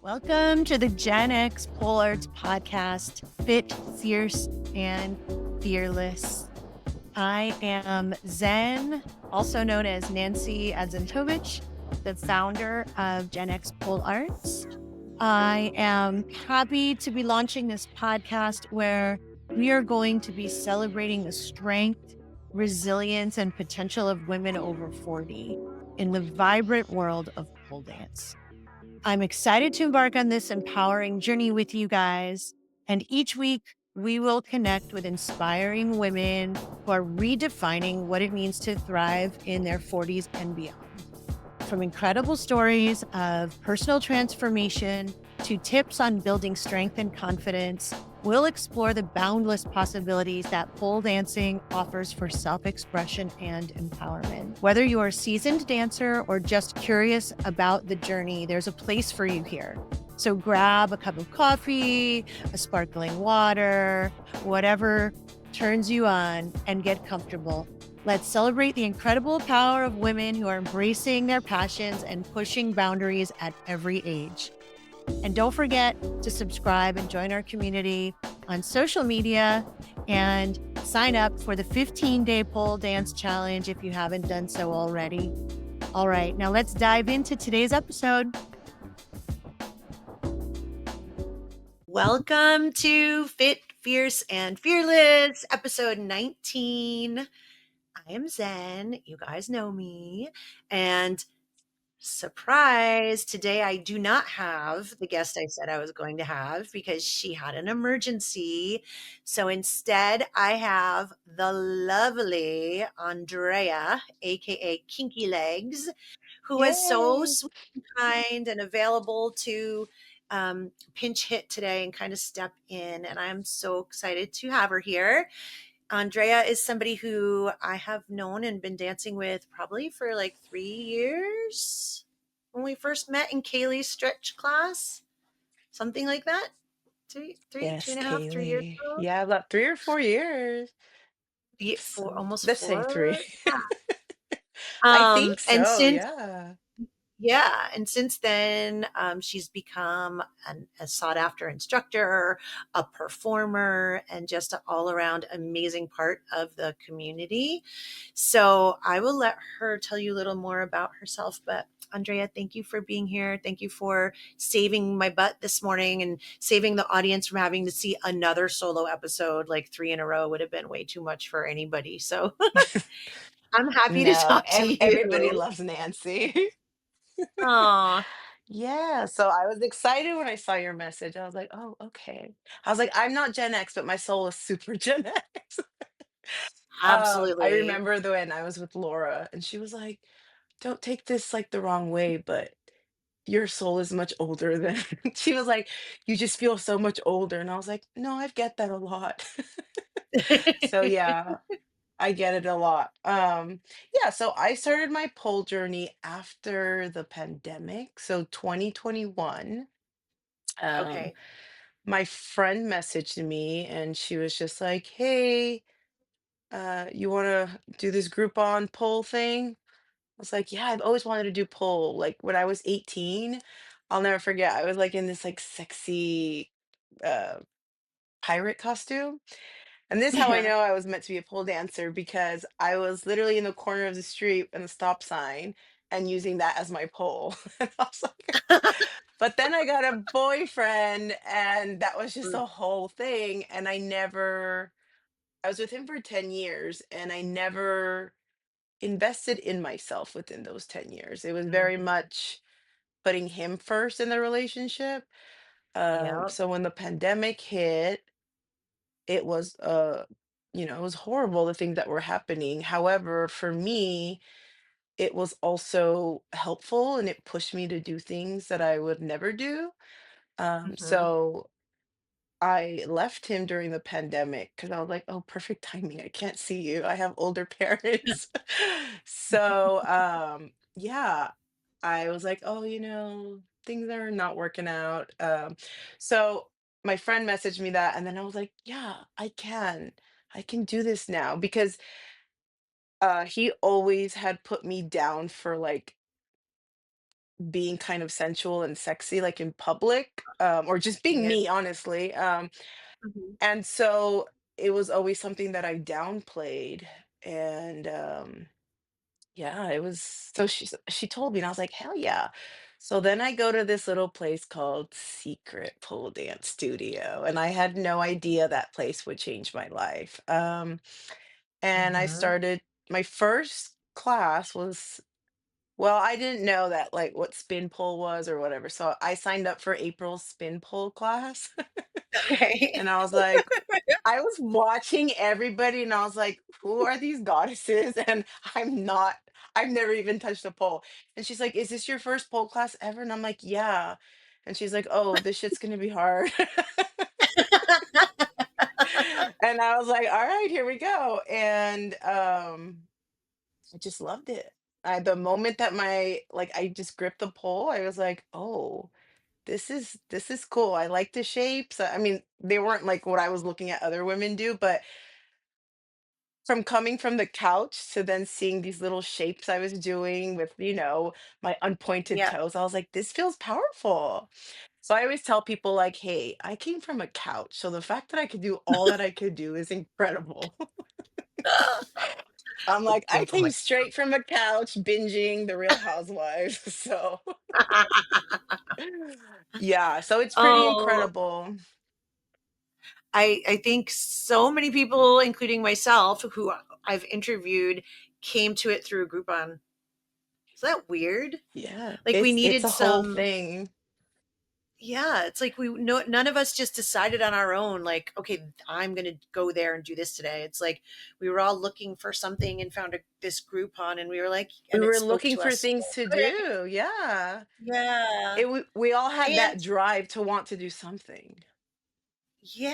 Welcome to the GenX Pole Arts podcast, Fit, Fierce, and Fearless. I am Zen, also known as Nancy Adzentoivich, the founder of GenX Pole Arts. I am happy to be launching this podcast where we are going to be celebrating the strength, resilience, and potential of women over 40 in the vibrant world of pole dance. I'm excited to embark on this empowering journey with you guys. And each week, we will connect with inspiring women who are redefining what it means to thrive in their 40s and beyond. From incredible stories of personal transformation to tips on building strength and confidence, we'll explore the boundless possibilities that pole dancing offers for self-expression and empowerment. Whether you're a seasoned dancer or just curious about the journey, there's a place for you here. So grab a cup of coffee, a sparkling water, whatever turns you on, and get comfortable. Let's celebrate the incredible power of women who are embracing their passions and pushing boundaries at every age. And don't forget to subscribe and join our community on social media and sign up for the 15-day pole dance challenge if you haven't done so already. All right, now let's dive into today's episode. Welcome to Fit, Fierce, and Fearless, episode 19. I am Zen. You guys know me. And surprise, today I do not have the guest I said I was going to have because she had an emergency. So instead, I have the lovely Andrea, aka Kinky Legs, who is so Yay. sweet and kind and available to pinch hit today and kind of step in. And I'm so excited to have her here. Andrea is somebody who I have known and been dancing with probably for like 3 years when we first met in Kaylee's stretch class, something like that. Two Yes, and a half, 3 years Kaylee. ago. Yeah, about 3 or 4 years. For So almost let's say three. four. I think And so, since yeah. Yeah, and since then, she's become a sought after instructor, a performer, and just an all around amazing part of the community. So I will let her tell you a little more about herself. But Andrea, thank you for being here. Thank you for saving my butt this morning and saving the audience from having to see another solo episode like three in a row would have been way too much for anybody. So I'm happy to No, talk to everybody you. loves Nancy. Aw, Yeah, so I was excited when I saw your message. I was like, oh, okay. I was like, I'm not Gen X, but my soul is super Gen X. I absolutely. remember when I was with Laura and she was like, don't take this like the wrong way, but your soul is much older than she was like, you just feel so much older. And I was like, no, I get that a lot. So yeah, I get it a lot. Yeah, so I started my pole journey after the pandemic. So 2021. Um, Okay. my friend messaged me and she was just like, hey, you wanna do this Groupon pole thing? I was like, yeah, I've always wanted to do pole. Like when I was 18, I'll never forget. I was like in this like sexy uh pirate costume. And this is how I Yeah. know I was meant to be a pole dancer because I was literally in the corner of the street and the stop sign and using that as my pole. And I was like, but then I got a boyfriend and that was just a whole thing. And I was with him for 10 years and I never invested in myself within those 10 years. It was very Mhm. much putting him first in the relationship. Yep. So when the pandemic hit, it was it was horrible the things that were happening. However, for me, it was also helpful and it pushed me to do things that I would never do. Mhm. So I left him during the pandemic because I was like, oh, perfect timing. I can't see you. I have older parents. So yeah, I was like, oh, things are not working out. So my friend messaged me that, and then I was like, yeah, I can do this now because he always had put me down for like being kind of sensual and sexy, like in public, or just being Yeah. me, honestly. Mhm. And so it was always something that I downplayed. And yeah, it was so she told me, and I was like, hell yeah. So then I go to this little place called Secret Pole Dance Studio, and I had no idea that place would change my life. And I Mhm. started my first class was well, I didn't know that like what spin pole was or whatever. So I signed up for April's spin pole class. Okay. And I was like, I was watching everybody and I was like, who are these goddesses? And I'm not, I've never even touched a pole. And she's like, is this your first pole class ever? And I'm like, yeah. And she's like, oh, this shit's gonna be hard. And I was like, all right, here we go. And I just loved it. The moment that my like I just gripped the pole, I was like, oh, this is cool. I like the shapes. I mean, they weren't like what I was looking at other women do, but from coming from the couch to then seeing these little shapes I was doing with, my unpointed Yeah. toes, I was like, this feels powerful. So I always tell people like, hey, I came from a couch. So the fact that I could do all that I could do is incredible. I'm I like, I came from came a straight from a couch binging The Real Housewives. So yeah, so it's pretty Oh, incredible. I think so many people, including myself, who I've interviewed, came to it through a Groupon. Is that weird? Yeah, Like we it's needed a whole some. thing. Yeah, it's like we no none of us just decided on our own, like, okay, I'm gonna go there and do this today. It's like we were all looking for something and found this Groupon, and we were like, We and it were spoke looking to for us. things to Okay. do. Yeah. Yeah. We all had And that drive to want to do something,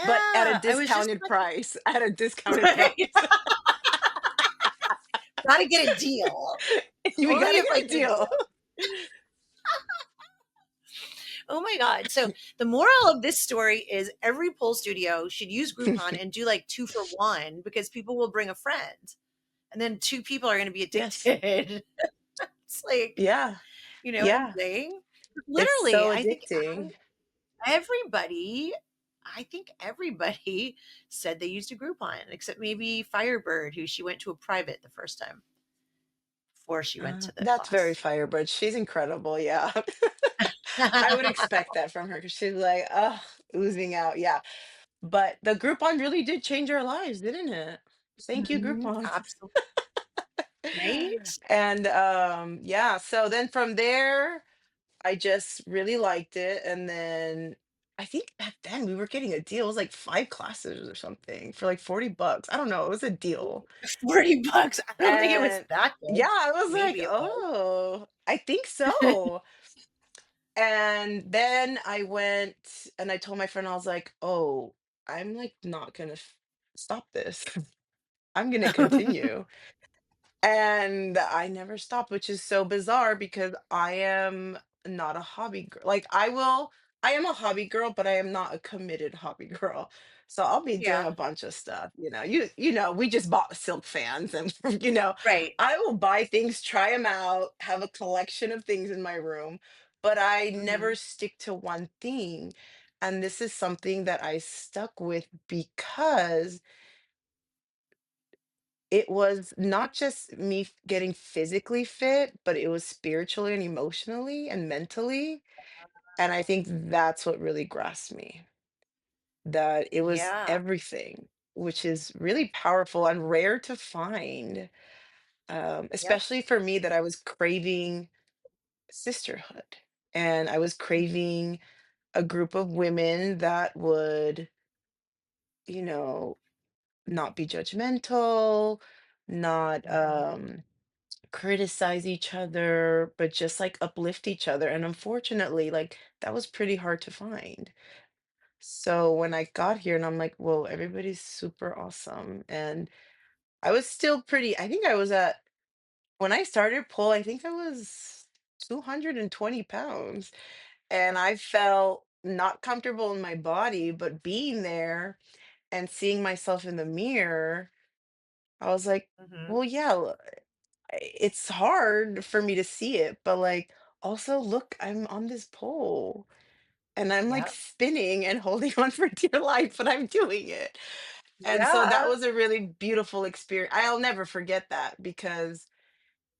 but at a yeah, I was just discounted talking, price. At a discounted price. right. Gotta get a deal. We Only gotta if I get a get a deal. deal. Oh my God. So the moral of this story is every pole studio should use Groupon and do like 2 for 1 because people will bring a friend and then two people are going to be Yes. addicted. It's like, Yeah. you know what I'm Yeah. saying? It's Literally, so addicting. everybody, I think everybody said they used a Groupon except maybe Firebird, who she went to a private the first time before she went to the That's very class. Firebird. She's incredible. Yeah. I would expect that from her because she's like, oh, oozing out. Yeah. But the Groupon really did change our lives, didn't it? Thank you, Mhm, Groupon. absolutely. Right? And yeah, so then from there, I just really liked it. And then I think back then we were getting a deal. It was like 5 classes or something for like 40 bucks. I don't know. It was a deal. $40. I don't think it was And that yeah, good. I was like, Maybe it was. oh, I think so. And then I went and I told my friend, I was like, oh, I'm like not gonna stop this. I'm gonna continue. And I never stopped, which is so bizarre because I am not a hobby girl. Like I am a hobby girl, but I am not a committed hobby girl. So I'll be doing a Yeah, bunch of stuff, we just bought silk fans and right. I will buy things, try them out, have a collection of things in my room, but I never Mhm. stick to one thing. And this is something that I stuck with because it was not just me getting physically fit, but it was spiritually and emotionally and mentally. And I think that's what really grasped me, that it was Yeah, everything, which is really powerful and rare to find, yep. especially for me that I was craving sisterhood and I was craving a group of women that would, you know, not be judgmental, not Mhm. criticize each other, but just like uplift each other. And unfortunately, like that was pretty hard to find. So when I got here and I'm like, whoa, everybody's super awesome. And I was still pretty, I think I was at, when I started pole, I think I was 220 pounds. And I felt not comfortable in my body, but being there and seeing myself in the mirror, I was like, Mhm. well, yeah, it's hard for me to see it, but like also look, I'm on this pole and I'm like Yeah. spinning and holding on for dear life, but I'm doing it. And so that Yeah. was a really beautiful experience. I'll never forget that because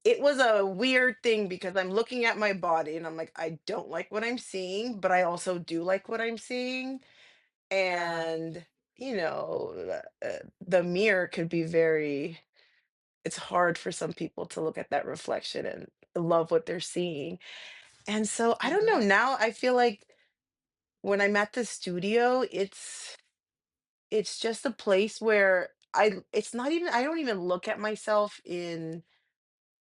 it was a weird thing because I'm looking at my body and I'm like, I don't like what I'm seeing, but I also do like what I'm seeing. Yeah. And, the mirror could be very, it's hard for some people to look at that reflection and love what they're seeing. And so I don't know. Mhm. Now I feel like when I'm at the studio, it's just a place where it's not even, I don't even look at myself in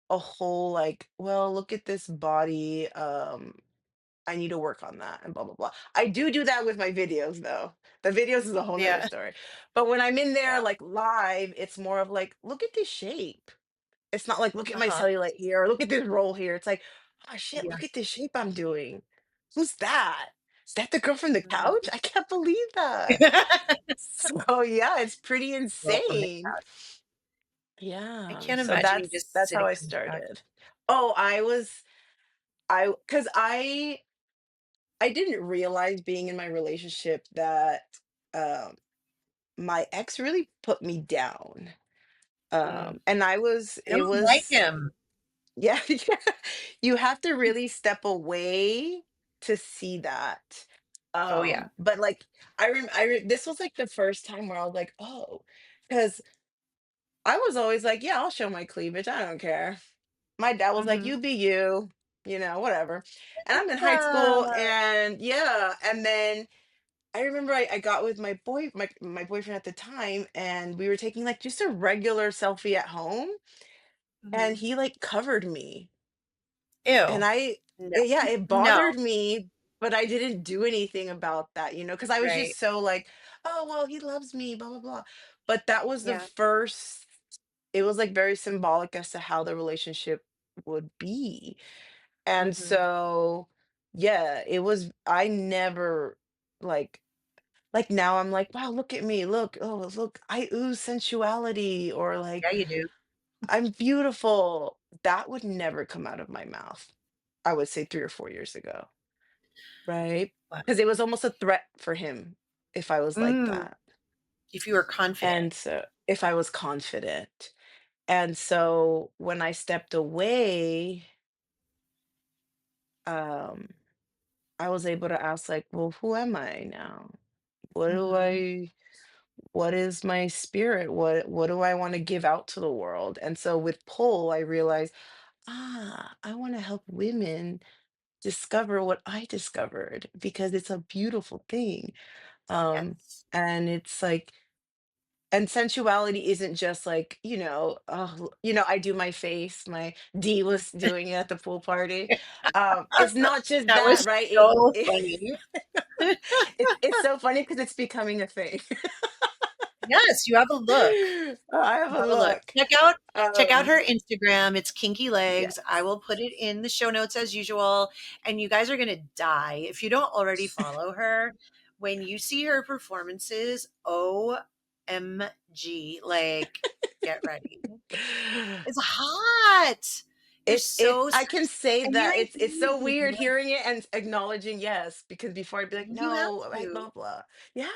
a whole like, well, look at this body. I need to work on that and blah blah blah. I do that with my videos though. The videos is a whole nother Yeah. story. But when I'm in there Yeah. like live, it's more of like, look at this shape. It's not like look at my Uh-huh. cellulite here or look at this roll here. It's like, oh shit, Yeah. look at this shape I'm doing. Who's that? Is that the girl from the couch? Mhm. I can't believe that. So yeah, it's pretty Girl from the insane. couch. I Yeah. can't So imagine you just that's how sitting I on the couch. started. Oh, cuz I didn't realize being in my relationship that um my ex really put me down. Mm. And I it don't like was him. yeah, yeah. You have to really step away to see that. Oh, yeah. But like this was like the first time where I was like, "Oh," cuz I was always like, "Yeah, I'll show my cleavage. I don't care." My dad was like, Mhm. "You be you, whatever." And I'm in high school Ah. and yeah, and then I remember I got with my boyfriend at the time and we were taking like just a regular selfie at home and Mhm. he like covered me. And Ew. No. yeah, it No. bothered me, but I didn't do anything about that, because I was Right. just so like, "Oh, well, he loves me, blah, blah, blah." But that was the Yeah. first it was like very symbolic as to how the relationship would be. And Mhm. so, yeah, I never like now I'm like, "Wow, look at me. Look. Oh, look, I ooze sensuality," or like, Yeah, you do. "I'm beautiful." That would never come out of my mouth. I would say 3 or 4 years ago, right? But Because it was almost a threat for him if I was like mm, that, if you were confident. and so if I was confident. And so when I stepped away, um, I was able to ask like, "Well, who am I now? What do Mhm. I what is my spirit? What do I wanna give out to the world?" And so with Pole, I realized, I wanna help women discover what I discovered because it's a beautiful thing. Yes. And it's like and sensuality isn't just like, I do my face, my D was doing it at the pool party. It's not just That that, was right? so funny. It's so funny because it's becoming a thing. Yes, you have a look. I have You a have a look. look. Check out Um, her Instagram. It's Kinky Legs. I yes. will put it in the show notes as usual, and you guys are gonna die if you don't already follow her. When you see her performances, OMG, like, get ready. It's hot. You're so I can sexy, say and you're that it's so engaging, weird like, hearing it and acknowledging yes, because before I'd be like, you have no, I to. blah blah. Yeah.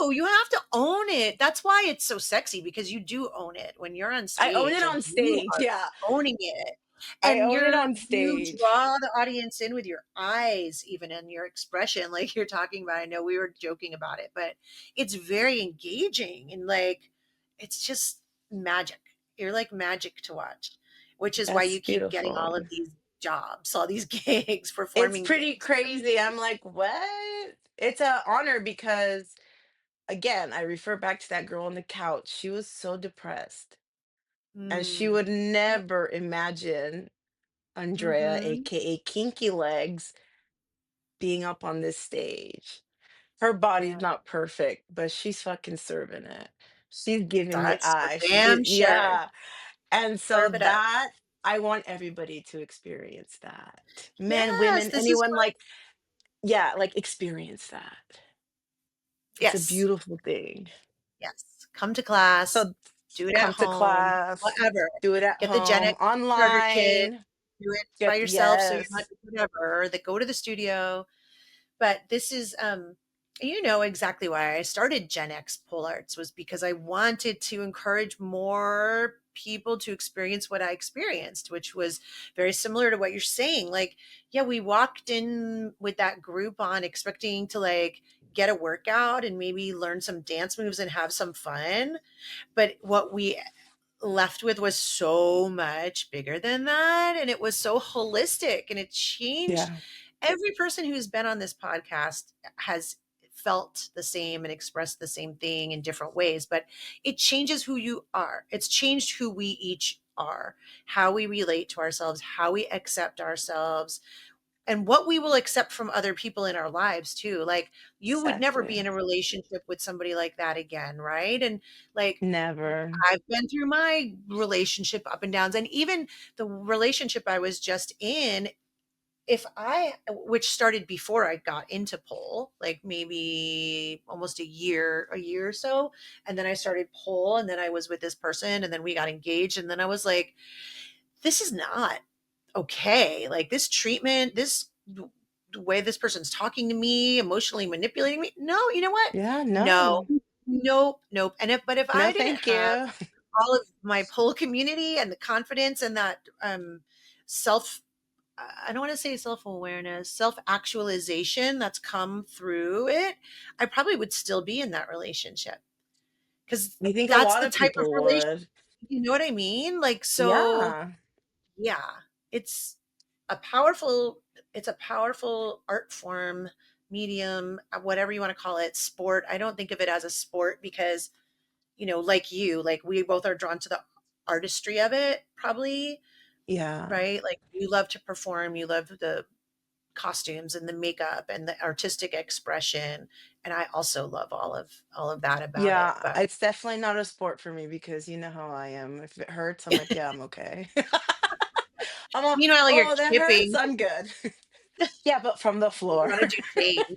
No, you have to own it. That's why it's so sexy because you do own it. When you're on I own stage, it like on you stage. are Yeah. owning it. I And own it on you stage. draw the audience in with your eyes, even in your expression, like you're talking about. I know we were joking about it, but it's very engaging and like it's just magic. You're like magic to watch, which is why That's you keep getting beautiful. all of these jobs, all these gigs, It's performing pretty gigs. crazy. I'm like, what? It's an honor because again, I refer back to that girl on the couch. She was so depressed. And she Mm. would never imagine Andrea, Hmm. aka Kinky Legs, being up on this stage. Her body's Yeah, not perfect, but she's fucking serving it. She's giving me that's for eyes. damn sure. Yeah. And so Serve it up. that I want everybody to experience that. Men, Yes, women, this is anyone what. like, yeah, like experience that. It's a Yes, beautiful thing. yes. Come to class, So do it at come to home, class, whatever. do it at Get the home, GenX starter kit. online. do it by Get yourself, so you're not yes. whatever, or that go to the studio. But this is, you know exactly why I started Gen X Pole Arts was because I wanted to encourage more people to experience what I experienced, which was very similar to what you're saying. Like, yeah, we walked in with that group on expecting to like get a workout and maybe learn some dance moves and have some fun. But what we left with was so much bigger than that. And it was so holistic and it changed Yeah, every person who's been on this podcast has felt the same and expressed the same thing in different ways, but it changes who you are. It's changed who we each are, how we relate to ourselves, how we accept ourselves, and what we will accept from other people in our lives too. Like you would never be exactly. in a relationship with somebody like that again, right? And like Never. I've been through my relationship up and downs, and even the relationship I was just in, if I which started before I got into pole, like maybe almost a year or so, and then I started pole, and then I was with this person, and then we got engaged, and then I was like, this is not okay. Like this treatment, the way this person's talking to me, emotionally manipulating me. No, you know what? Yeah, No, no. nope, nope. And if No, I didn't thank have you. all of my pole community and the confidence and that self, I don't want to say self-awareness, self-actualization that's come through it, I probably would still be in that relationship because I think a that's lot the of type of people relation, would. you know what I mean? Like, so Yeah. yeah, it's a powerful, it's a powerful art form, medium, whatever you want to call it, sport. I don't think of it as a sport because, you know, like you, like we both are drawn to the artistry of it, probably, Yeah. right? Like you love to perform, you love the costumes and the makeup and the artistic expression, and I also love all of that about it. Yeah, But it's definitely not a sport for me because you know how I am. If it hurts, I'm like, yeah, I'm okay. I'm all, meanwhile, you're oh, that hurts. kipping. I'm good. Yeah, but from the You floor. want to do chain.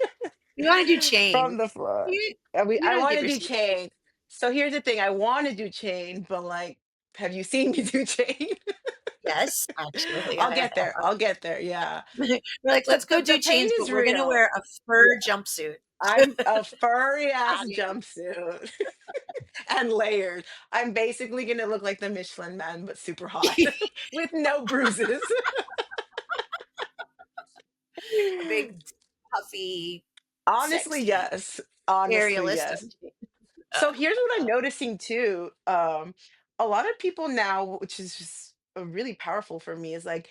You want to do chain. From the floor. You, you I don't want give to do yourself. chain. So here's the thing. I want to do chain, but like, have you seen me do chain? Yes, actually, I'll I get there. have. I'll get there. Yeah. We're like, So let's go do the pain chains, but is we're gonna real. wear a fur Yeah. jumpsuit. I'm a furry ass I jumpsuit and layered. I'm basically gonna look like the Michelin man, but super hot am. with no bruises. A big, puffy, Honestly, sexy, yes. Honestly, aerialist of yes. chain. So here's what I'm Uh, noticing too. A lot of people now, which is just really powerful for me, is like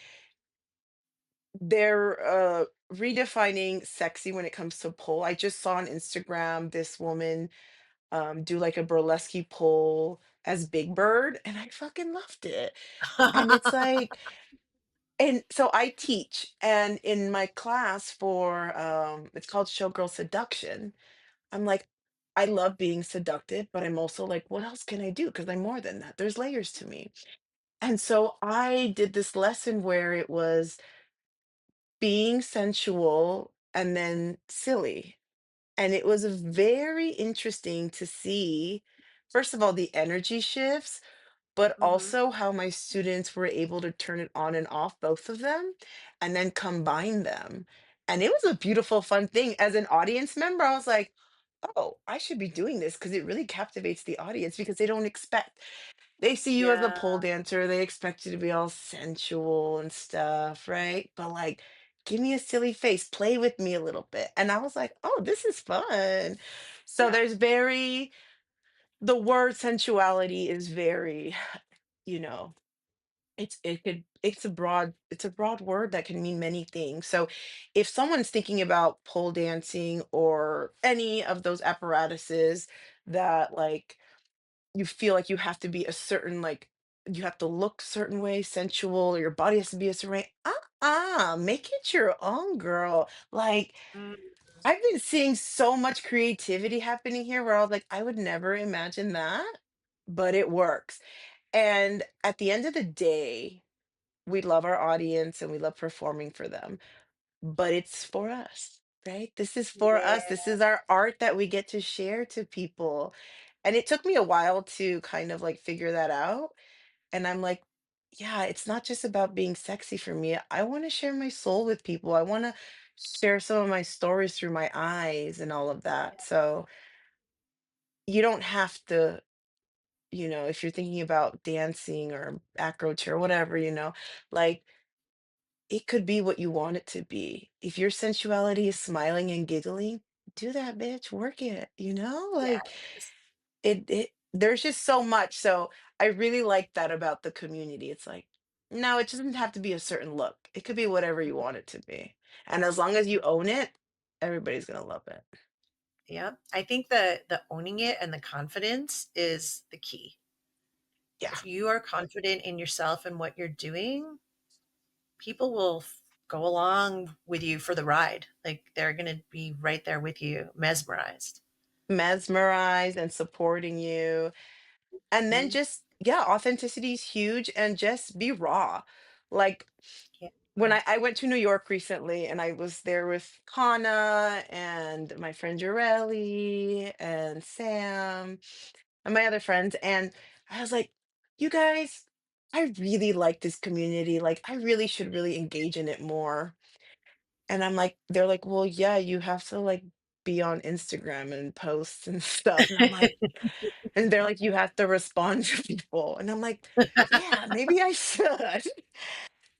they're redefining sexy when it comes to pole. I just saw on Instagram this woman do like a burlesque pole as Big Bird, and I fucking loved it. And it's like, and so I teach, and in my class for it's called Showgirl Seduction. I'm like, I love being seductive, but I'm also like, what else can I do? Because I'm more than that. There's layers to me. And so I did this lesson where it was being sensual and then silly. And it was very interesting to see, first of all, the energy shifts, but mhm. also how my students were able to turn it on and off, both of them, and then combine them. And it was a beautiful, fun thing. As an audience member, I was like, oh, I should be doing this because it really captivates the audience because they don't expect, they see you as a Yeah, pole dancer, they expect you to be all sensual and stuff, right? But like, give me a silly face, play with me a little bit. And I was like, oh, this is fun. So yeah, there's very, the word sensuality is very, you know, it's a broad word that can mean many things. So if someone's thinking about pole dancing or any of those apparatuses that like you feel like you have to be a certain like you have to look certain way, sensual, or your body has to be a certain way. Make it your own, girl. Like mm, I've been seeing so much creativity happening here where I was like, I would never imagine that, but it works. And at the end of the day, we love our audience and we love performing for them, but it's for us, right? This is for us. This yeah. is our art that we get to share to people. And it took me a while to kind of like figure that out. And I'm like, yeah, it's not just about being sexy for me. I want to share my soul with people. I want to share some of my stories through my eyes and all of that. So you don't have to, if you're thinking about dancing or acro chair, whatever, like it could be what you want it to be. If your sensuality is smiling and giggling, do that, bitch. Work it, like Yes. there's just so much. So I really like that about the community. It's like, no, it doesn't have to be a certain look. It could be whatever you Mhm. want it to be. And as long as you own it, everybody's gonna love it. Yeah. I think the owning it and the confidence is the key. Yeah. If you are confident in yourself and what you're doing, people will go along with you for the ride. Like they're going to be right there with you, mesmerized. Mesmerized and supporting you. And then Mhm. just, yeah, authenticity is huge and just be raw. Like Yeah. when I went to New York recently and I was there with Kana and my friend Jarelli and Sam and my other friends. And I was like, you guys, I really like this community. Like, I really should really engage in it more. And I'm like, they're like, well, yeah, you have to like be on Instagram and post and stuff. And I'm like, and they're like, you have to respond to people. And I'm like, yeah, maybe I should.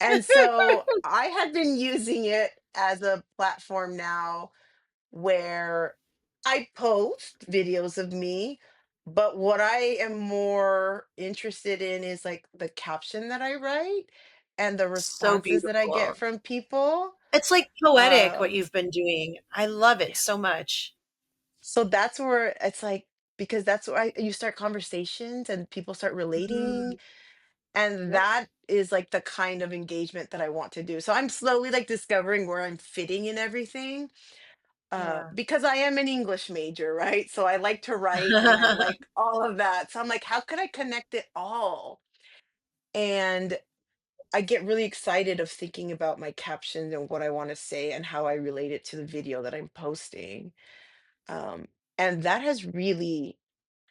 And so I had been using it as a platform now where I post videos of me, but what I am more interested in is like the caption that I write and the So responses that I get beautiful. from people. It's like poetic what Um, you've been doing. I love it yeah. so much. So that's where it's like, because that's where you start conversations and people start relating. Mm, And yep. that is like the kind of engagement that I want to do. So I'm slowly like discovering where I'm fitting in everything. Yeah. Because I am an English major, right? So I like to write and I like all of that. So I'm like, how could I connect it all? And I get really excited of thinking about my captions and what I want to say and how I relate it to the video that I'm posting. Um, and that has really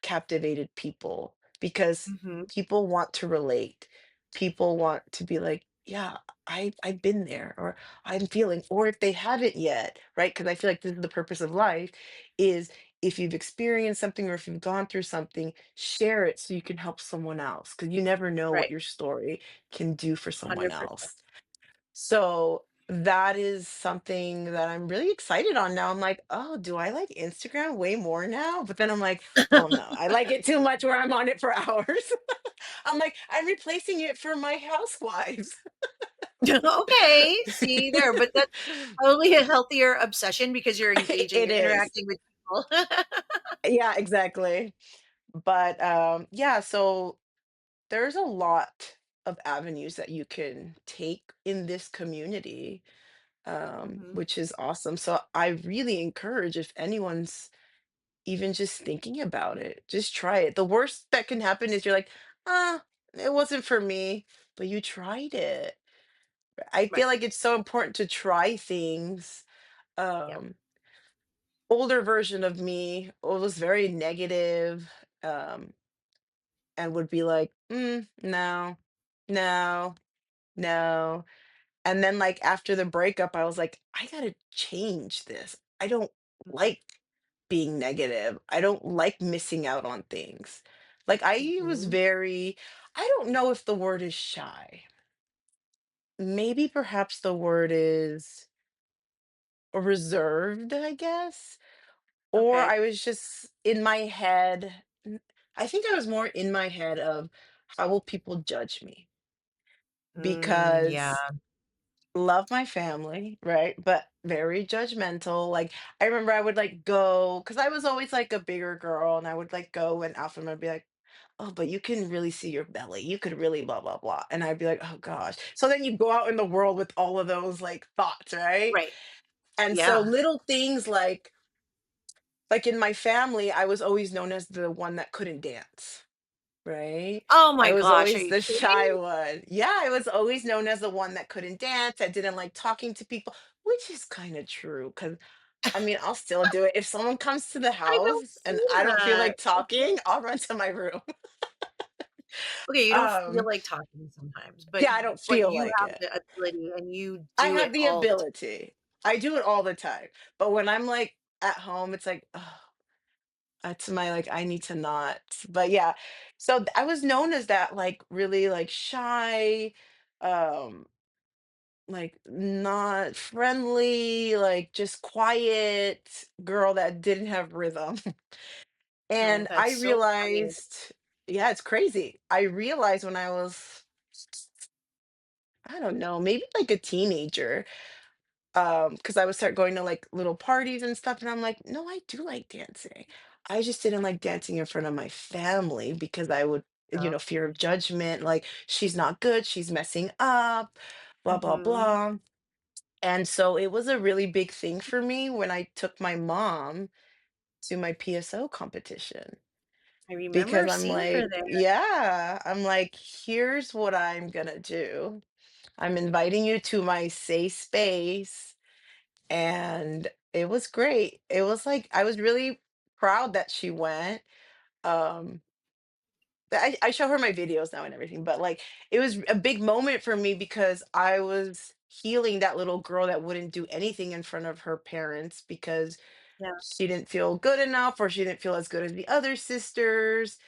captivated people because Mhm. people want to relate. People want to be like, yeah, I've been there, or I'm feeling, or if they haven't yet, right? Because I feel like this is the purpose of life is if you've experienced something or if you've gone through something, share it so you can help someone else. Because you never know what Right. your story can do for someone 100%. else. So that is something that I'm really excited on now. I'm like, oh, do I like Instagram way more now? But then I'm like, oh no, I like it too much where I'm on it for hours. I'm like, I'm replacing it for my housewives. Okay, see there, but that's probably a healthier obsession because you're engaging, It you're is. interacting with people. Yeah, exactly. But yeah, so there's a lot of avenues that you can take in this community, Mhm. which is awesome. So I really encourage if anyone's even just thinking about it, just try it. The worst that can happen is you're like, ah, it wasn't for me, but you tried it. I Right. feel like it's so important to try things. Yep. Um, Older version of me was very negative, and would be like, no, no, no. And then like after the breakup, I was like, I gotta change this. I don't like being negative. I don't like missing out on things. Like I was Mhm. very, I don't know if the word is shy. Maybe perhaps the word is reserved, I guess. Or Okay. I was just in my head. I think I was more in my head of how will people judge me? Yeah. Because love my family, right? But very judgmental. Like I remember I would like go because I was always like a bigger girl, and I would like go and Alpha would be like, "Oh, but you can really see your belly. You could really blah blah blah." And I'd be like, "Oh gosh." So then you go out in the world with all of those like thoughts, right? Right. And so Yeah. little things like in my family, I was always known as the one that couldn't dance. Right? Oh I my was gosh, are always you the shy kidding? one. Yeah, I was always known as the one that couldn't dance, that didn't like talking to people, which is kind of true. Cause I mean, I'll still do it. If someone comes to the I don't house see and I don't feel that. like talking, I'll run to my room. Okay, you don't feel Um, like talking sometimes, yeah, I don't but feel you like have it. the ability and you I do it have the all the time. ability. I do it all the time. But when I'm like at home, it's like, oh, that's my like, I need to not. But yeah, so I was known as that like really like shy, um, like not friendly, like just quiet girl that didn't have rhythm. Oh, And I that's so funny. realized, yeah, it's crazy. I realized when I was, I don't know, maybe like a teenager, because I would start going to like little parties and stuff, and I'm like, no, I do like dancing. I just didn't like dancing in front of my family because I would, Yeah. fear of judgment, like she's not good, she's messing up, blah, blah, Mhm. blah. And so it was a really big thing for me when I took my mom to my PSO competition. I Because remember I'm seeing her like, there. yeah, I'm like, here's what I'm gonna do. I'm inviting you to my safe space. And it was great. It was like, I was really proud that she went. Um, I show her my videos now and everything, but like it was a big moment for me because I was healing that little girl that wouldn't do anything in front of her parents because Yeah. she didn't feel good enough or she didn't feel as good as the other sisters.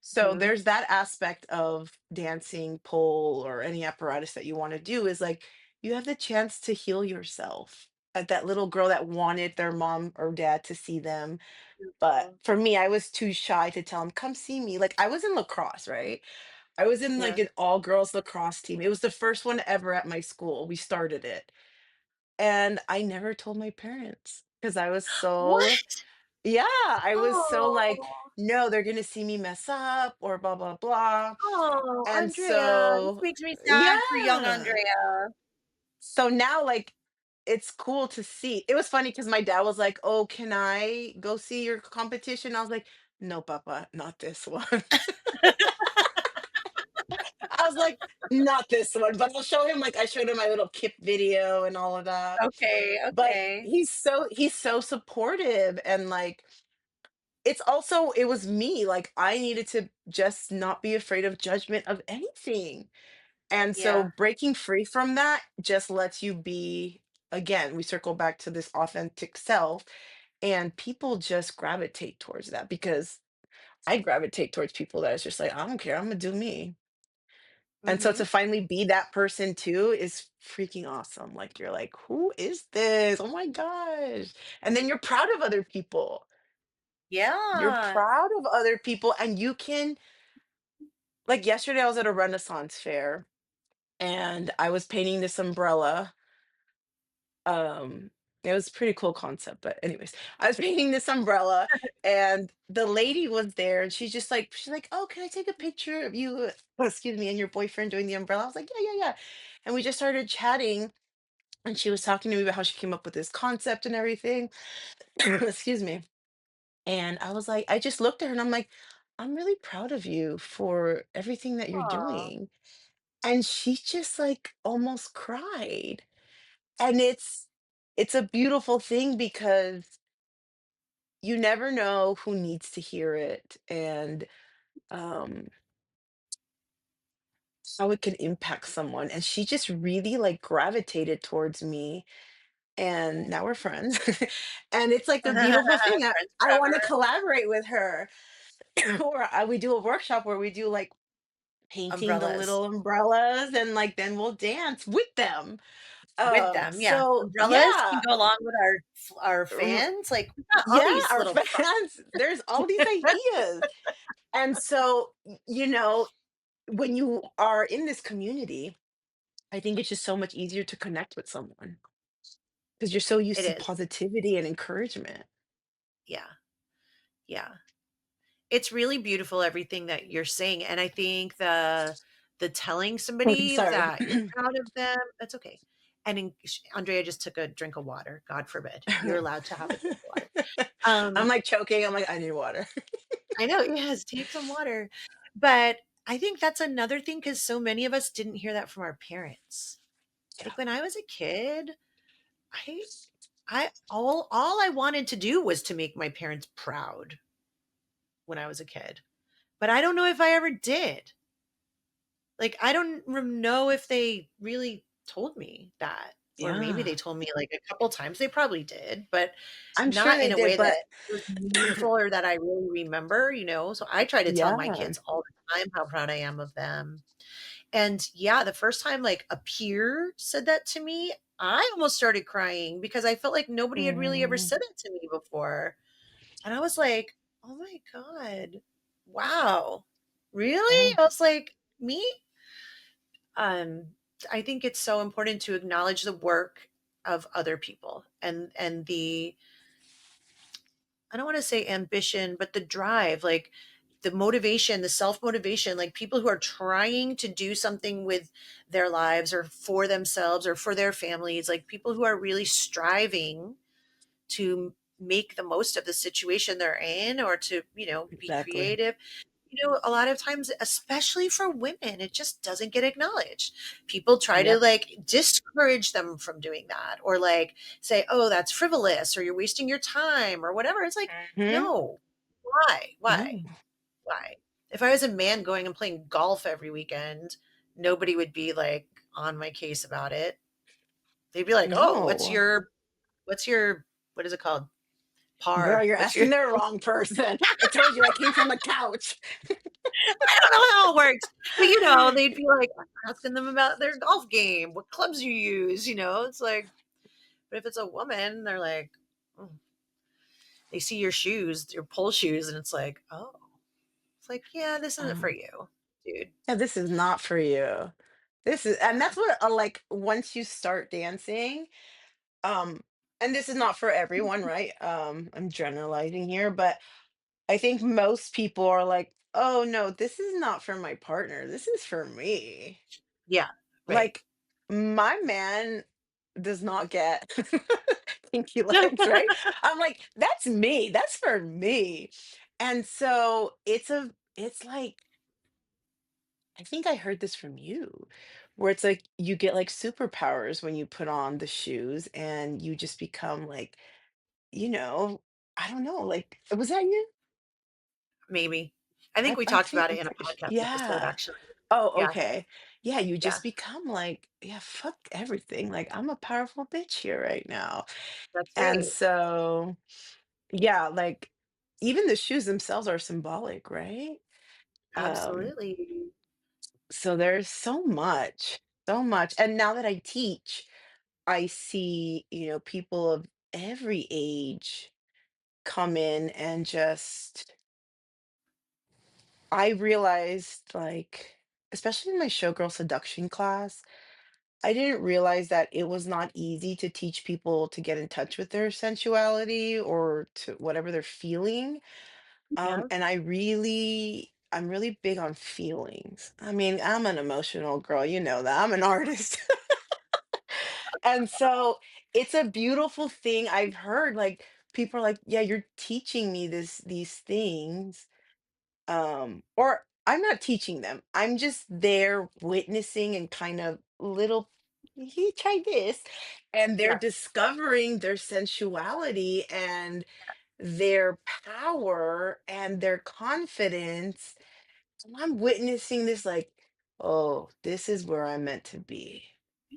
So Mhm. there's that aspect of dancing, pole, or any apparatus that you want to do is like you have the chance to heal yourself. That little girl that wanted their mom or dad to see them. But Beautiful. for me, I was too shy to tell them, come see me. Like I was in lacrosse, right? I was in like Yeah. an all girls lacrosse team. It was the first one ever at my school. We started it. And I never told my parents because I was so, What? yeah, I was so like, Oh. no, they're gonna see me mess up or blah blah blah. Oh, And Andrea, this so, makes me sad for young yeah. Andrea. So now like it's cool to see. It was funny because my dad was like, "Oh, can I go see your competition?" I was like, "No, Papa, not this one." I was like, "Not this one," but I'll show him. Like I showed him my little Kip video and all of that. Okay, But okay. he's so supportive and like it's also it was me, like, I needed to just not be afraid of judgment of anything, and so Yeah. breaking free from that just lets you be again, we circle back to this authentic self, and people just gravitate towards that because I gravitate towards people that is just like, "I don't care, Imma do me," and so to Mhm. finally be that person too is freaking awesome, like, you're like, "Who is this? Oh my gosh," and then you're proud of other people. You're Yeah. proud of other people, and you can like yesterday I was at a Renaissance fair and I was painting this umbrella. Um, it was a pretty cool concept, but anyways, I was painting this umbrella and the lady was there and she's like, "Oh, can I take a picture of you, excuse me, and your boyfriend doing the umbrella?" I was like, "Yeah, yeah, yeah." And we just started chatting and she was talking to me about how she came up with this concept and everything. Excuse me. And I was like, I just looked at her and I'm like, "I'm really proud of you for everything that you're Aw. doing." And she just like almost cried. And it's a beautiful thing because you never know who needs to hear it and um how it can impact someone. And she just really like gravitated towards me and now we're friends. And it's like a beautiful thing. I, Friends I want to forever. collaborate with her. Or we do a workshop where we do like painting the Umbrellas. little umbrellas and like then we'll dance with them. With them, yeah. So Umbrellas can yeah, go along with our r- fans, like, we got all yeah, these our little props. fans, there's all these ideas. And so, when you are in this community, I think it's just so much easier to connect with someone because you're so used It to is. positivity and encouragement. Yeah, yeah. It's really beautiful everything that you're saying, and I think the telling somebody Sorry. that you're proud of them, that's okay. And Andrea just took a drink of water, God forbid. You're allowed to have a drink of water. I'm Um, like choking. I'm like, I need water. I know, yes, take some water. But I think that's another thing because so many of us didn't hear that from our parents. Yeah. Like, when I was a kid, I all I wanted to do was to make my parents proud when I was a kid, but I don't know if I ever did. Like, I don't know if they really told me that, or maybe Yeah. they told me, like, a couple times. They probably did, but I'm sure not they in a did, way but that was meaningful or that I really remember, you know? So I try to tell my yeah. kids all the time how proud I am of them. And yeah, the first time, like, a peer said that to me, I almost started crying because I felt like nobody had really ever Mm, said it to me before. And I was like, "Oh my god. Wow. yeah, Really?" I was like, "Me?" Um, I think it's so important to acknowledge the work of other people and the I don't want to say ambition, but the drive, like the motivation, the self-motivation, like people who are trying to do something with their lives or for themselves or for their families, like people who are really striving to make the most of the situation they're in or to, be exactly. creative. A lot of times, especially for women, it just doesn't get acknowledged. People try to Yep. like discourage them from doing that or like say, oh, that's frivolous or you're wasting your time or whatever. It's like, Hmm. no, why? Why? No. Why? If I was a man going and playing golf every weekend, nobody would be like on my case about it. They'd be like, oh, No. what's your, what is it called? Girl, Par. you're What's your, asking the wrong person. I told you I came from the couch. I don't know how it works, but, they'd be, like, asking them about their golf game, what clubs you use, it's like but if it's a woman, they're like, "Mm." They see your shoes, your pole shoes, and it's like, "Oh." It's like, "Yeah, this isn't for Um, you, dude." yeah, this is not for you. This is, and Yeah. that's what like once you start dancing, um, and this is not for everyone, right? I'm generalizing here, but I think most people are like, oh no, this is not for my partner. This is for me. Yeah, right. Like, my man does not get kinky legs, right? I'm like, that's me. That's for me. And so it's like, I think I heard this from you, where it's like you get like superpowers when you put on the shoes and you just become like, you know, I don't know, like, was that you? Maybe. I think we I talked think about I'm it in a pretty sure. podcast episode, Yeah. actually. Oh, Yeah, okay. Yeah, you yeah, just become like, yeah, fuck everything. Like, I'm a powerful bitch here right now. that's And right. so, yeah, like even the shoes themselves are symbolic, right? Um, Absolutely. so there's so much, so much. And now that I teach, I see, people of every age come in and just, I realized like, especially in my showgirl seduction class, I didn't realize that it was not easy to teach people to get in touch with their sensuality or to whatever they're feeling. Yeah. And I'm really big on feelings. I mean, I'm an emotional girl, you know that. I'm an artist. And so it's a beautiful thing. I've heard like people are like, yeah, you're teaching me these things. Or I'm not teaching them. I'm just there witnessing and kind of little, you try this, and they're Yeah. discovering their sensuality and their power and their confidence. And I'm witnessing this like, oh, this is where I'm meant to be,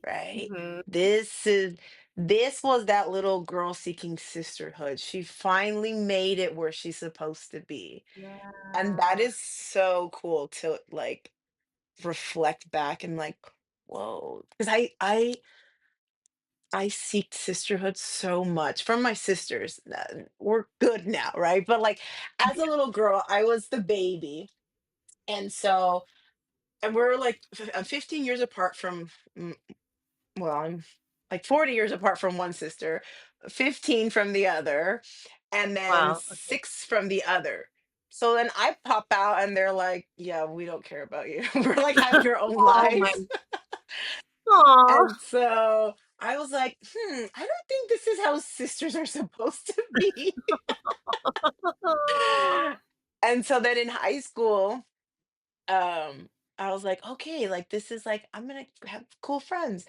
right? Mhm. This is this was that little girl seeking sisterhood. She finally made it where she's supposed to be. And that Yeah. is so cool to like reflect back and like, whoa. Because I seek sisterhood so much from my sisters. We're good now, right? But like as a little girl, I was the baby. And so, and we're like 15 years apart from, well, I'm like 40 years apart from one sister, 15 from the other, and then Wow, okay. 6 from the other. So then I pop out and they're like, yeah, we don't care about you. We're like, have your own Oh my lives. aw. And so I was like, I don't think this is how sisters are supposed to be. And so then in high school, I was like, okay, like this is like, I'm gonna have cool friends.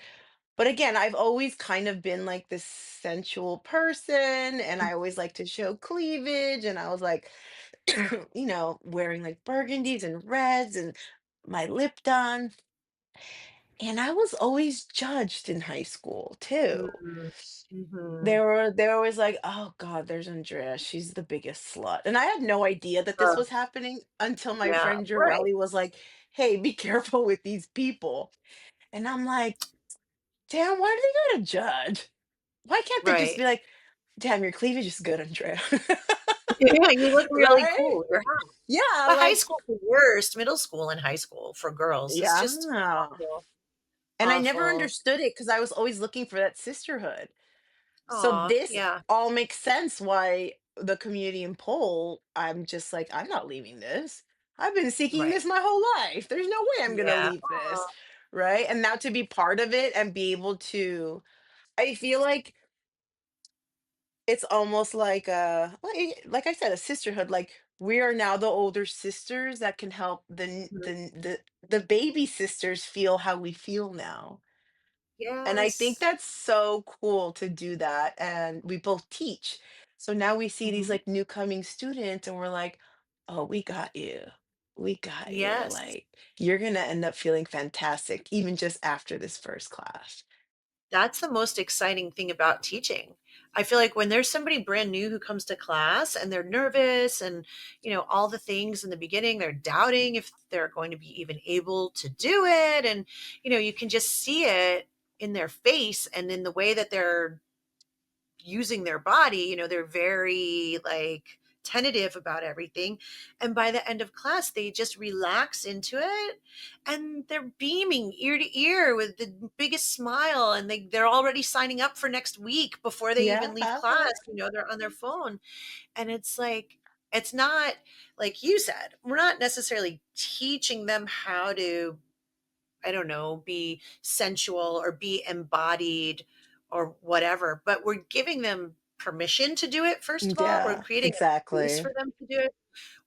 But again, I've always kind of been like this sensual person and I always like to show cleavage. And I was like, wearing like burgundies and reds and my lip done, and I was always judged in high school too. Mhm. Mhm. They were always like, "Oh God, there's Andrea. She's the biggest slut." And I had no idea that this Oh, was happening until my yeah, friend right, Jorelli was like, "Hey, be careful with these people." And I'm like, "Damn, why do they gotta judge? Why can't they just right. be like, damn, your cleavage is good, Andrea." Yeah, you look really Right? cool, you're hot. Yeah, But high like, school's the worst, middle school and high school for girls is just yeah. awful, And I never awful. understood it because I was always looking for that sisterhood. So Aw, this yeah, all makes sense why the community in Pole, I'm just like, I'm not leaving this. I've been seeking this right. my whole life. There's no way I'm gonna Yeah, leave this. Right. And now to be part of it and be able to, I feel like it's almost like like I said, a sisterhood. Like we are now the older sisters that can help mhm. the baby sisters feel how we feel now. And I think Yes. that's so cool to do that. And we both teach. So now we see these Mhm. like new coming students and we're like, oh, we got you. We got you. Yes. Like, you're going to end up feeling fantastic, even just after this first class. That's the most exciting thing about teaching. I feel like when there's somebody brand new who comes to class and they're nervous and, all the things in the beginning, they're doubting if they're going to be even able to do it. And, you can just see it in their face and in the way that they're using their body, they're very like tentative about everything. And by the end of class, they just relax into it and they're beaming ear to ear with the biggest smile. And they're already signing up for next week before they Yeah. even leave class. They're on their phone. And it's like, it's not like you said, we're not necessarily teaching them how to, I don't know, be sensual or be embodied or whatever, but we're giving them permission to do it, first of all. We're Yeah, creating a space exactly. for them to do it.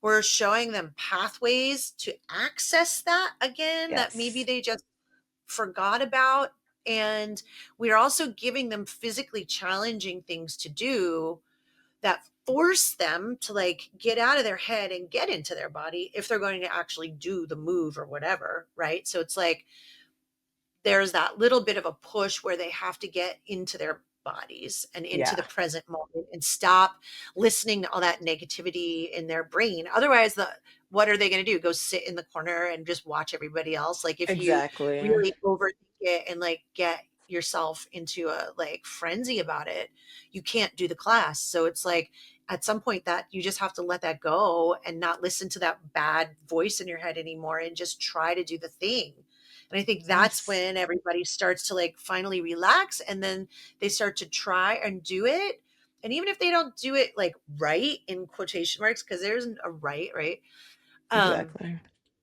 We're showing them pathways to access that again that maybe Yes. they just forgot about. And we're also giving them physically challenging things to do that force them to like get out of their head and get into their body if they're going to actually do the move or whatever. Right. So it's like, there's that little bit of a push where they have to get into their bodies and into the Yeah. present moment and stop listening to all that negativity in their brain. Otherwise, what are they going to do? Go sit in the corner and just watch everybody else? Like if you Exactly. really overthink it and like get yourself into a like frenzy about it, you can't do the class. So it's like at some point that you just have to let that go and not listen to that bad voice in your head anymore and just try to do the thing. And I think that's Yes. when everybody starts to like finally relax and then they start to try and do it. And even if they don't do it like right in quotation marks, because there isn't a right, right? Um, Exactly.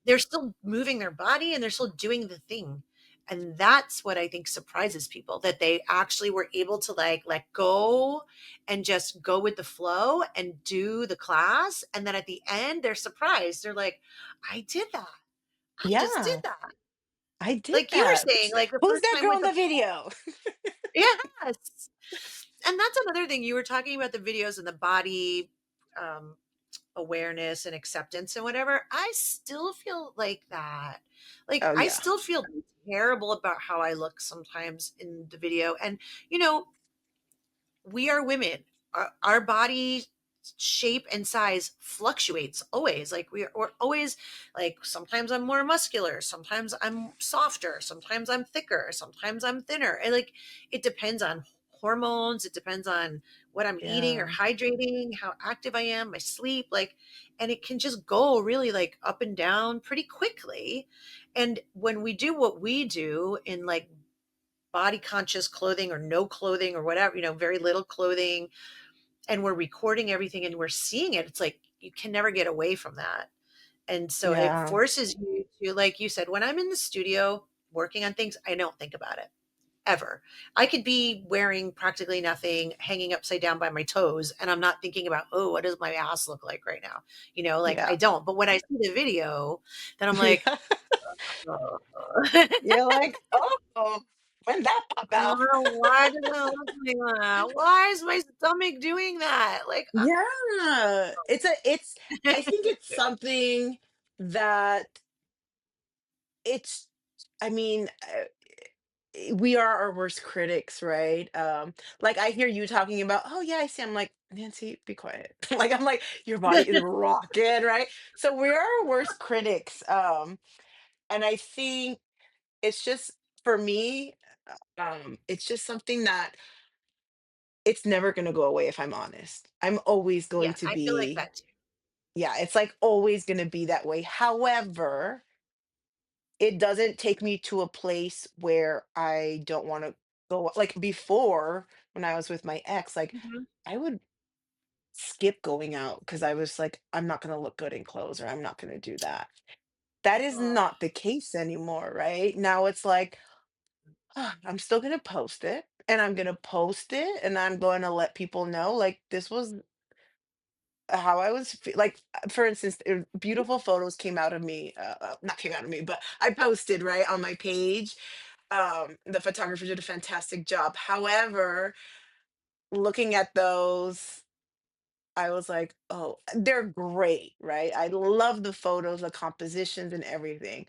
they're still moving their body and they're still doing the thing. And that's what I think surprises people that they actually were able to like let go and just go with the flow and do the class. And then at the end, they're surprised. They're like, I did that. I just did Yeah, that. I did Like you were that. saying, like the Who's first that time girl with in the the video? yes. And that's another thing you were talking about the videos and the body um awareness and acceptance and whatever. I still feel like that. Like Oh, I yeah. still feel terrible about how I look sometimes in the video. And you know, we are women. Our body shape and size fluctuates always. Like we're always like sometimes I'm more muscular, sometimes I'm softer, sometimes I'm thicker, sometimes I'm thinner. And like it depends on hormones, it depends on what I'm eating or Yeah. hydrating, how active I am, my sleep, like and it can just go really like up and down pretty quickly. And when we do what we do in like body conscious clothing or no clothing or whatever, very little clothing, and we're recording everything and we're seeing it, it's like you can never get away from that. And so it Yeah. forces you to, like you said, when I'm in the studio working on things, I don't think about it ever. I could be wearing practically nothing, hanging upside down by my toes, and I'm not thinking about, oh, what does my ass look like right now? Like Yeah. I don't. But when I see the video, then I'm like, Yeah. oh. You're like, "Oh, when that pop out?" Why does it look like that? Why is my stomach doing that? Like, Yeah. I think it's something that it's I mean, we are our worst critics, right? Like I hear you talking about, oh yeah, I see. I'm like, Nancy, be quiet. Like I'm like, your body is rocking, right? So we're our worst critics. And I think it's just for me, it's just something that it's never gonna go away if I'm honest. I'm always going Yeah, to I feel like be, that too. yeah, it's like always gonna be that way. However, it doesn't take me to a place where I don't want to go. Like before, when I was with my ex, like Mhm. I would skip going out because I was like, I'm not going to look good in clothes or I'm not going to do that. That is Oh, not the case anymore, right? Now it's like, "Ah, I'm still going to post it and I'm going to post it and I'm going to let people know like this was how I was like, for instance, beautiful photos came out of me, not came out of me, but I posted right on my page. The photographer did a fantastic job. However, looking at those, I was like, oh, they're great, right? I love the photos, the compositions, and everything.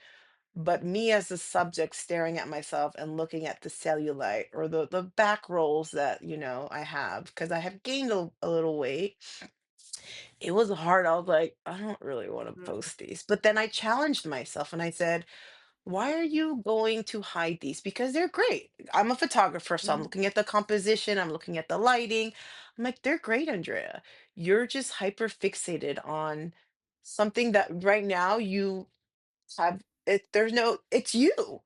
But me as the subject staring at myself and looking at the cellulite or the back rolls that I have because I have gained a little weight. It was hard. I was like, I don't really want to mhm, post these. But then I challenged myself and I said, why are you going to hide these? Because they're great. I'm a photographer, so I'm mhm, looking at the composition, I'm looking at the lighting. I'm like, they're great, Andrea. You're just hyper fixated on something that right now you have there's no it's you.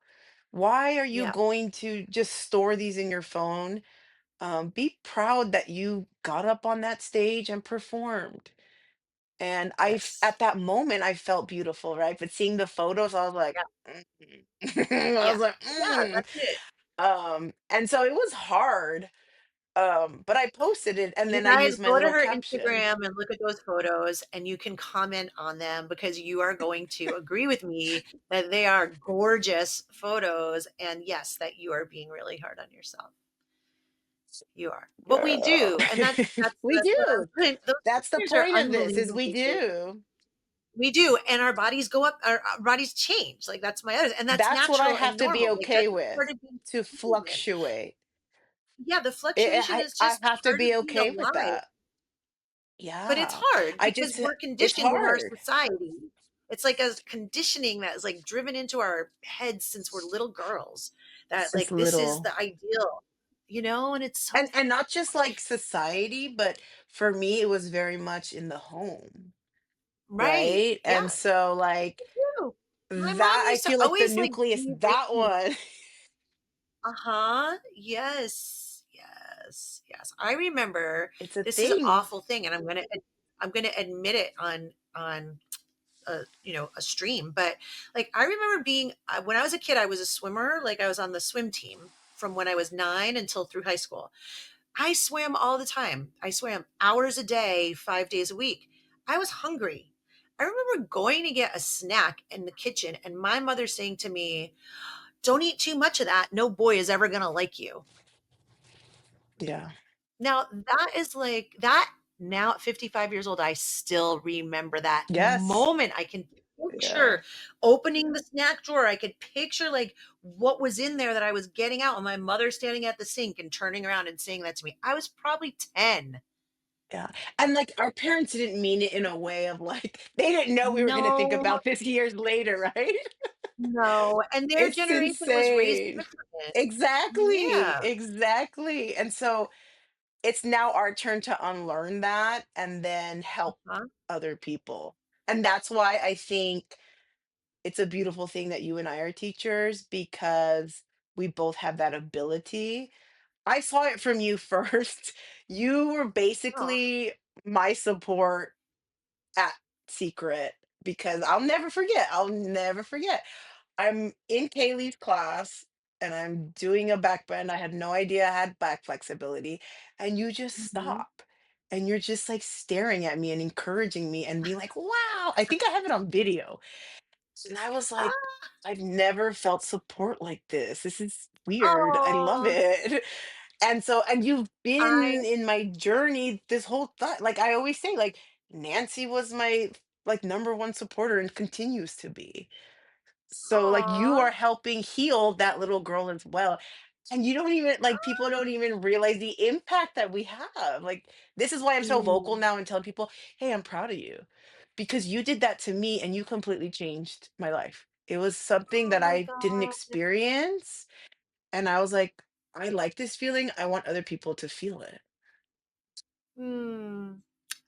Why are you yeah, going to just store these in your phone? Be proud that you got up on that stage and performed. And yes, at that moment, I felt beautiful, right? But seeing the photos, I was like, yeah, "Mm." I yeah, was like, yeah, "Mm." that's it. And so it was hard. But I posted it and You then I guys used my go to little her caption. Instagram and look at those photos, and you can comment on them because you are going to agree with me that they are gorgeous photos, and yes, that you are being really hard on yourself. You are. But we Girl. do, and that's We that's what I'm do. saying. Those That's the pictures are point of this is we unbelievably gorgeous. do. We do, and our bodies go up, our bodies change. Like that's my other, and that's That's what I natural have and to be normal. Like okay that's a with, part of being to human. fluctuate. Yeah, the fluctuation is I just have to part be of being okay with alive. that. But it's Yeah. hard I because just we're it's conditioned in our hard. society. It's like a conditioning that is like driven into our heads since we're little girls that Since like this is little. the ideal, and it's so And not just like society, but for me it was very much in the home, right. right? Yeah. And so like True. My mom that I used to feel like the always like nucleus, berate that me. one. Uh-huh. Yes. Yes. Yes. I remember It's a this is an thing. awful thing, and I'm gonna admit it on a stream, but like I remember being when I was a kid, I was a swimmer. Like I was on the swim team from when I was 9 until through high school. I swam all the time. I swam hours a day, 5 days a week. I was hungry. I remember going to get a snack in the kitchen and my mother saying to me, don't eat too much of that. No boy is ever going to like you. Yeah. Now, that is like that. Now at 55 years old, I still remember that Yes. moment. I can Yeah. picture opening the snack drawer. I could picture like what was in there that I was getting out, and my mother standing at the sink and turning around and saying that to me. I was probably 10. Yeah. And like our parents didn't mean it in a way of like they didn't know we were going to think No, about this years later, right? no. And their It's generation was raised insane. different. Exactly. Yeah. Exactly. And so it's now our turn to unlearn that and then help Uh-huh. other people. And that's why I think it's a beautiful thing that you and I are teachers because we both have that ability. I saw it from you first. You were Oh, basically my support at Secret because I'll never forget. I'll never forget. I'm in Kaylee's class and I'm doing a back bend. I had no idea I had back flexibility. And you just mhm. stop and you're just like staring at me and encouraging me and being like, wow, I think I have it on video. And I was like, Ah, I've never felt support like this. This is weird. I love oh, it. And so, and you've I been in my journey this whole time. Like I always say, like Nancy was my like number one supporter and continues to be. So like you Aw. are helping heal that little girl as well. And you don't even like people don't even realize the impact that we have. Like this is why I'm so vocal Mm. now and telling people, "Hey, I'm proud of you." Because you did that to me and you completely changed my life. It was something Oh that my I didn't god. experience and I was like, "I like this feeling. I want other people to feel it." Hmm.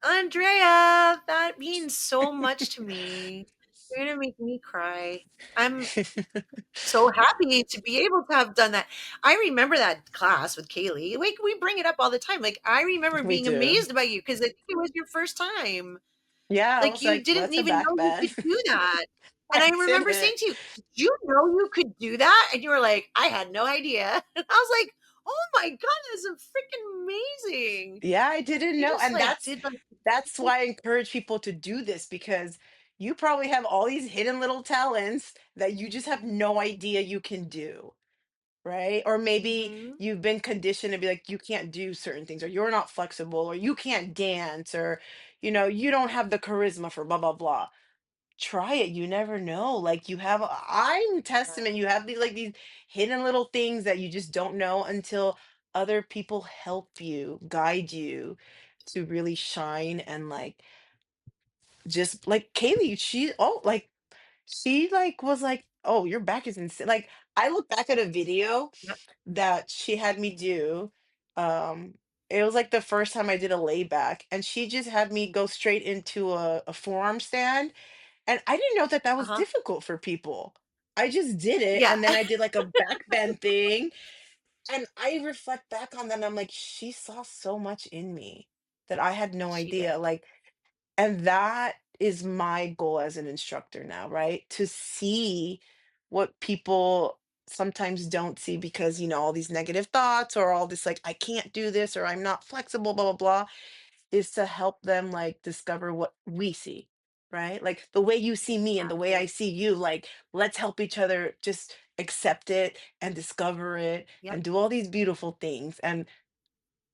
Andrea, that means so much to me. You're gonna make me cry. I'm so happy to be able to have done that. I remember that class with Kaylee. Like we bring it up all the time. Like I remember We being do. amazed by you because I think it was your first time. Yeah, I Like was you like, didn't "What's a even know back you bend?" could do that. And I I remember didn't. saying to you, "Did you know you could do that?" And you were like, "I had no idea." And I was like, "Oh my god, that's a freaking amazing." Yeah, I didn't You know. just And like did like that's why I encourage people to do this because you probably have all these hidden little talents that you just have no idea you can do, right? Or maybe Mhm. you've been conditioned to be like you can't do certain things or you're not flexible or you can't dance or you don't have the charisma for blah blah blah. Try it. You never know. Like you have I'm testament. You have these like these hidden little things that you just don't know until other people help you, guide you to really shine and like just like Kaylee, she like was like, "Oh, your back is insane." Like I look back at a video Yep. that she had me do. Um, it was like the first time I did a layback, and she just had me go straight into a forearm stand and I didn't know that that was Uh-huh. difficult for people. I just did it, Yeah. and then I did like a back bend thing, and I reflect back on that, and I'm like, she saw so much in me that I had no She idea. did. Like, and that is my goal as an instructor now, right? To see what people sometimes don't see because, all these negative thoughts or all this, like, I can't do this or I'm not flexible, blah, blah, blah is to help them like discover what we see, right? Like the way you see me and the way I Exactly. see you, like let's help each other just accept it and discover it Yep. and do all these beautiful things. And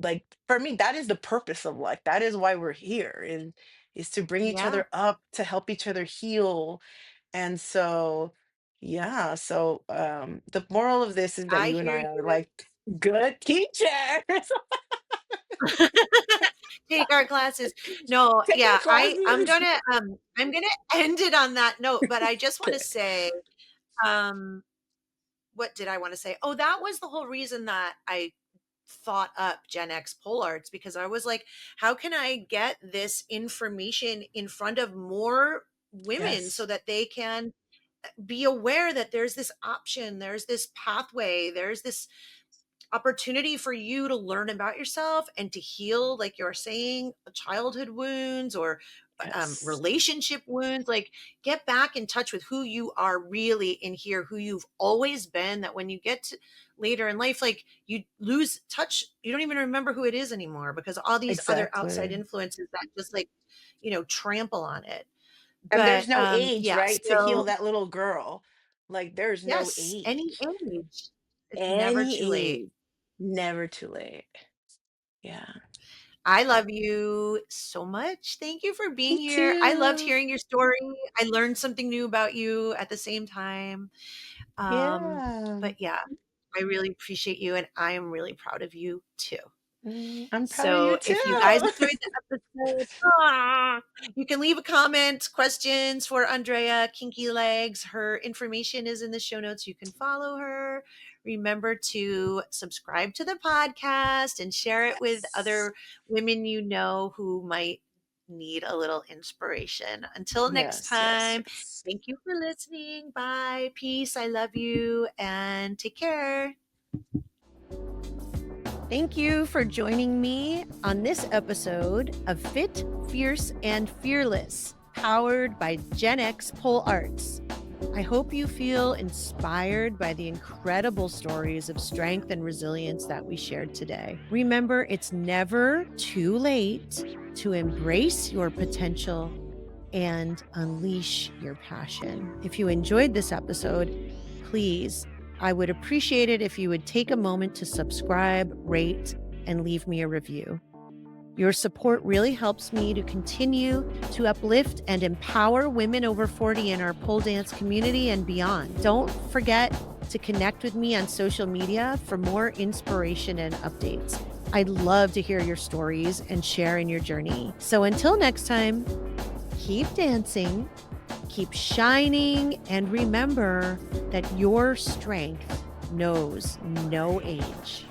like for me, that is the purpose of life. That is why we're here is to bring each Yeah. other up, to help each other heal. And so yeah, so the moral of this is that I you and hear I are you. like good teachers. Take our classes. No, Take our yeah, classes. I'm gonna end it on that note, but I just wanna Okay. say, um, what did I wanna say? Oh, that was the whole reason that I thought up GenX Pole Arts because I was like, how can I get this information in front of more women so Yes, that they can be aware that there's this option, there's this pathway, there's this opportunity for you to learn about yourself and to heal, like you're saying, childhood wounds or yes, relationship wounds. Like, get back in touch with who you are really in here, who you've always been. That when you get to later in life, like you lose touch, you don't even remember who it is anymore because all these other outside exactly. influences that just like, trample on it. And there's But no age, yeah, right, to heal so that little girl. Like, there's no yes, any age. age, it's never Any too late. age. Never too late. Yeah. I love you so much. Thank you for Me being here. I loved too. hearing your story. I learned something new about you at the same time. Yeah. But yeah, I really appreciate you and I am really proud of you too. I'm proud of you So if you guys too. enjoyed the episode, you can leave a comment, questions for Andrea, Kinky Legs. Her information is in the show notes. You can follow her. Remember to subscribe to the podcast and share it with Yes. other women you know who might need a little inspiration. Until next Yes, yes, time, yes. thank you for listening. Bye. Peace. I love you and take care. Thank you for joining me on this episode of Fit, Fierce, and Fearless, powered by GenX Pole Arts. I hope you feel inspired by the incredible stories of strength and resilience that we shared today. Remember, it's never too late to embrace your potential and unleash your passion. If you enjoyed this episode, please, I would appreciate it if you would take a moment to subscribe, rate, and leave me a review. Your support really helps me to continue to uplift and empower women over 40 in our pole dance community and beyond. Don't forget to connect with me on social media for more inspiration and updates. I'd love to hear your stories and share in your journey. So until next time, keep dancing, keep shining, and remember that your strength knows no age.